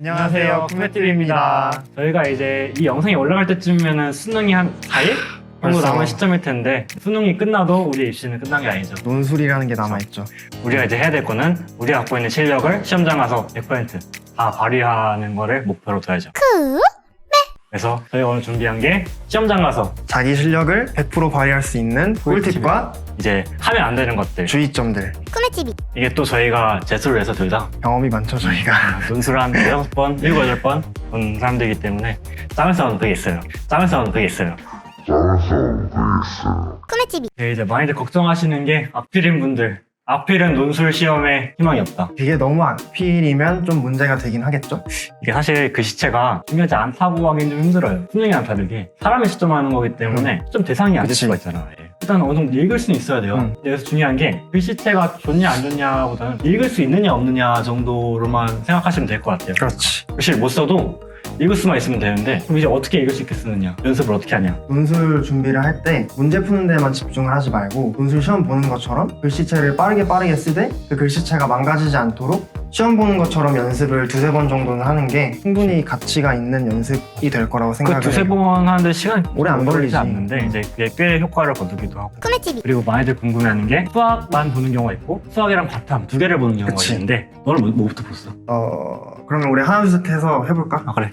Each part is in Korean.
안녕하세요, 꿈메TV입니다. 저희가 이제 이 영상이 올라갈 때쯤이면 수능이 한 4일 정도 벌써. 남은 시점일 텐데, 수능이 끝나도 우리 입시는 끝난 게 아니죠. 논술이라는 게 남아있죠. 우리가 이제 해야 될 거는 우리가 갖고 있는 실력을 시험장 가서 100%다 발휘하는 거를 목표로 둬야죠. 그래서 저희가 오늘 준비한 게 시험장 가서 자기 실력을 100% 발휘할 수 있는 꿀팁과 이제 하면 안 되는 것들. 주의점들. 이게 또 저희가 재수를 해서 둘 다 경험이 많죠, 저희가. 논술을 한 6번, 7, 8번 본 사람들이기 때문에 짬을 싸우는 그게 있어요. 이제 많이들 걱정하시는 게 악필인 분들. 악필은 논술 시험에 희망이 없다. 이게 너무 악필이면 좀 문제가 되긴 하겠죠? 이게 사실 글씨체가 중요하지 않다고 하기는 좀 힘들어요. 수능이랑 다르게 사람이 시점하는 거기 때문에 좀 대상이 안 될 그치. 수가 있잖아요. 예. 일단 어느 정도 읽을 수는 있어야 돼요. 여기서 중요한 게 글씨체가 좋냐 안 좋냐보다는 읽을 수 있느냐 없느냐 정도로만 생각하시면 될 것 같아요. 그렇지. 글씨를 못 써도 읽을 수만 있으면 되는데, 그럼 이제 어떻게 읽을 수 있게 쓰느냐, 연습을 어떻게 하냐. 논술 준비를 할 때 문제 푸는 데만 집중을 하지 말고 논술 시험 보는 것처럼 글씨체를 빠르게 쓰되 그 글씨체가 망가지지 않도록 시험 보는 것처럼 연습을 두세 번 정도는 하는 게 충분히 가치가 있는 연습이 될 거라고 그 생각을 두세 해요. 번 하는데 시간이 오래 안 걸리지. 않는데 이제 그게 꽤 효과를 거두기도 하고. 그리고 많이들 궁금해하는 게 수학만 보는 경우가 있고 수학이랑 과탐 두 개를 보는 경우가 그치. 있는데, 너는 뭐부터 봤어? 그러면 우리 하나 둘 셋 해서 해볼까? 아, 그래.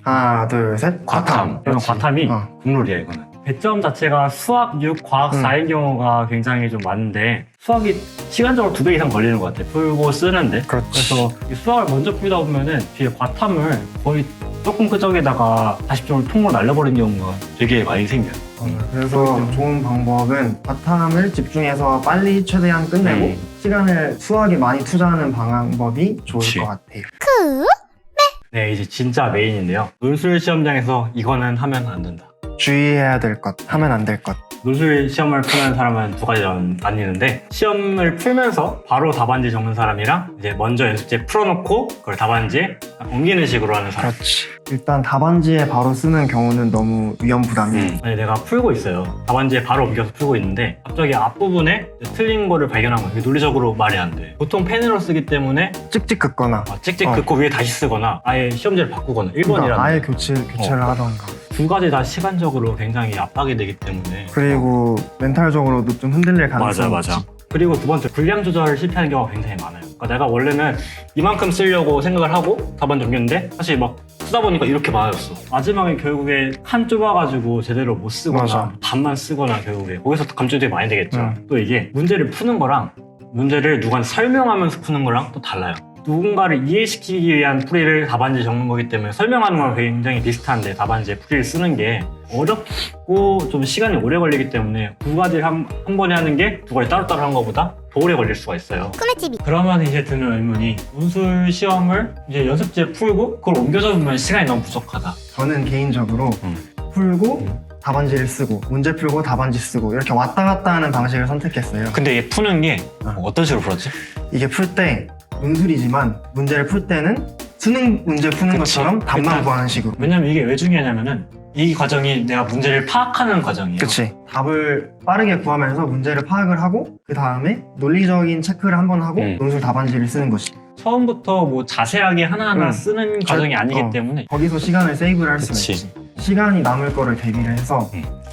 하나 둘 셋. 이건 그렇지. 과탐이 어. 국룰이야, 이거는. 배점 자체가 수학 6, 과학 4인 경우가 굉장히 좀 많은데, 수학이 시간적으로 2배 이상 걸리는 것 같아, 풀고 쓰는데. 그렇지. 그래서 이 수학을 먼저 풀다 보면은 뒤에 과탐을 거의 조금 끄적에다가 40점을 통으로 날려버리는 경우가 되게 많이 생겨요. 그래서 좋은 방법은 과탐을 집중해서 빨리 최대한 끝내고 네. 시간을 수학에 많이 투자하는 방법이 좋을 그치. 것 같아요. 네, 이제 진짜 메인인데요. 논술 시험장에서 이거는 하면 안 된다. 주의해야 될 것, 하면 안 될 것. 논술 시험을 푸는 사람은 두 가지 나뉘는데, 시험을 풀면서 바로 답안지 적는 사람이랑 이제 먼저 연습지에 풀어놓고 그걸 답안지에 옮기는 식으로 하는 사람. 그렇지. 일단 답안지에 바로 쓰는 경우는 너무 위험부담이. 아니, 내가 풀고 있어요. 답안지에 바로 옮겨서 풀고 있는데 갑자기 앞부분에 틀린 거를 발견한 거예요. 이게 논리적으로 말이 안 돼. 보통 펜으로 쓰기 때문에 찍찍 긋거나 찍찍 긋고 위에 다시 쓰거나 아예 시험지를 바꾸거나 1번이라는 그러니까 아예 교체를 하던가. 두 가지 다 시간적으로 굉장히 압박이 되기 때문에. 그리고 멘탈적으로도 좀 흔들릴 가능성이 있지. 그리고 두 번째, 분량 조절을 실패하는 경우가 굉장히 많아요. 그러니까 내가 원래는 이만큼 쓰려고 생각을 하고 답안 적였는데 사실 막 쓰다 보니까 이렇게 많아졌어. 마지막에 결국에 칸 좁아가지고 제대로 못 쓰거나 맞아. 반만 쓰거나 결국에 거기서 감점이 되게 많이 되겠죠. 응. 또 이게 문제를 푸는 거랑 문제를 누구한테 설명하면서 푸는 거랑 또 달라요. 누군가를 이해시키기 위한 풀이를 답안지에 적는 거기 때문에 설명하는 거랑 굉장히 비슷한데, 답안지에 풀이를 쓰는 게 어렵고 좀 시간이 오래 걸리기 때문에 두 가지를 한 번에 하는 게 두 가지 따로따로 한 것보다 더 오래 걸릴 수가 있어요. 그러면 이제 드는 의문이, 논술 시험을 이제 연습지에 풀고 그걸 옮겨 적으면 시간이 너무 부족하다. 저는 개인적으로 풀고 답안지를 쓰고 문제 풀고 답안지 쓰고 이렇게 왔다 갔다 하는 방식을 선택했어요. 근데 이게 푸는 게 어떤 식으로 풀었지? 이게 풀 때 논술이지만 문제를 풀 때는 수능 문제 푸는 그치. 것처럼 답만 일단 구하는 식으로. 왜냐면 이게 왜 중요하냐면은 이 과정이 내가 문제를 파악하는 과정이에요. 그치. 답을 빠르게 구하면서 문제를 파악을 하고 그 다음에 논리적인 체크를 한번 하고 논술 답안지를 쓰는 것이. 처음부터 뭐 자세하게 하나하나 쓰는 과정이 아니기 때문에. 거기서 시간을 세이브를 할 수가 그치. 있지. 시간이 남을 거를 대비를 해서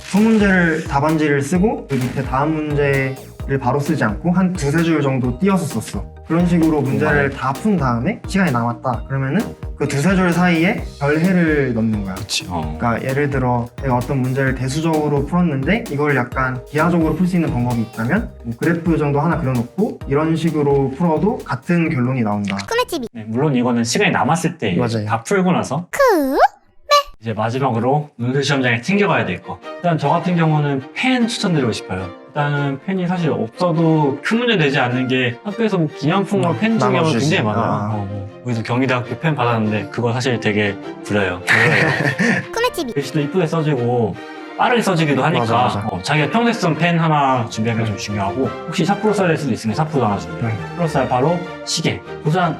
소문제를 답안지를 쓰고 그 밑에 다음 문제를 바로 쓰지 않고 한 두세 줄 정도 띄어서 썼어. 그런 식으로 문제를 다 푼 다음에 시간이 남았다 그러면은 그 두세 줄 사이에 별해를 넣는 거야. 그치. 그러니까 예를 들어 내가 어떤 문제를 대수적으로 풀었는데 이걸 약간 기하적으로 풀 수 있는 방법이 있다면 뭐 그래프 정도 하나 그려놓고 이런 식으로 풀어도 같은 결론이 나온다. 네, 물론 이거는 시간이 남았을 때 맞아요. 다 풀고 나서 이제 마지막으로 논술 시험장에 챙겨가야 될 거. 일단 저 같은 경우는 펜 추천드리고 싶어요. 일단은 펜이 사실 없어도 큰 문제 되지 않는 게, 학교에서 뭐 기념품으로 펜 주는 경우가 나눠주지. 굉장히 많아요. 우리도 경희대학교 펜 받았는데 그거 사실 되게 구려요. 글씨도 이쁘게 써지고 빠르게 써지기도 하니까 맞아. 자기가 평소에 쓴 펜 하나 준비하는 게 좀 중요하고, 혹시 샤프로 써야 될 수도 있으면 샤프로 하나 준비해요. 샤프로 써야 바로 시계.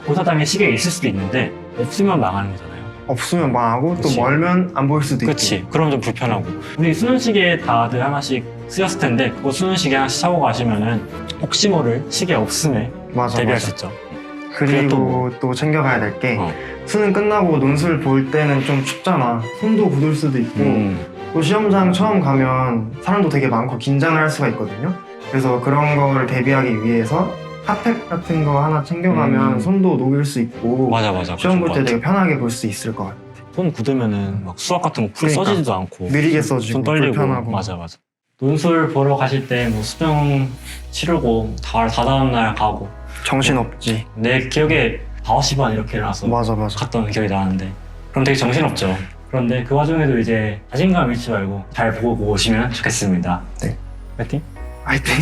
고사장에 시계가 있을 수도 있는데 없으면 망하는 거잖아요. 없으면 망하고 그치. 또 멀면 안 보일 수도 있고. 그치. 그럼 좀 불편하고. 우리 수능 시계 다들 하나씩 쓰였을 텐데 그거 수능 시계 하나씩 사고 가시면은 혹시 모를 시계 없음에 맞아, 대비할 맞아. 수 있죠. 그리고 또 챙겨가야 될 게 수능 끝나고 논술 볼 때는 좀 춥잖아. 손도 굳을 수도 있고 또 시험장 처음 가면 사람도 되게 많고 긴장을 할 수가 있거든요. 그래서 그런 거를 대비하기 위해서 핫팩 같은 거 하나 챙겨가면 손도 녹일 수 있고 맞아. 시험 볼 때 그런 것 되게 편하게 볼 수 있을 것 같아. 손 굳으면은 막 수학 같은 거 풀 그러니까. 써지지도 않고 느리게 써지고 손 떨리고 불편하고. 맞아. 논술 보러 가실 때 뭐 수능 치르고 다다음 날 가고 정신없지. 내 기억에 5시 반 이렇게 일어나서 맞아. 갔던 기억이 나는데 그럼 되게 정신없죠. 그런데 그 와중에도 이제 자신감 잃지 말고 잘 보고 오시면 좋겠습니다. 네. 파이팅! 화이팅!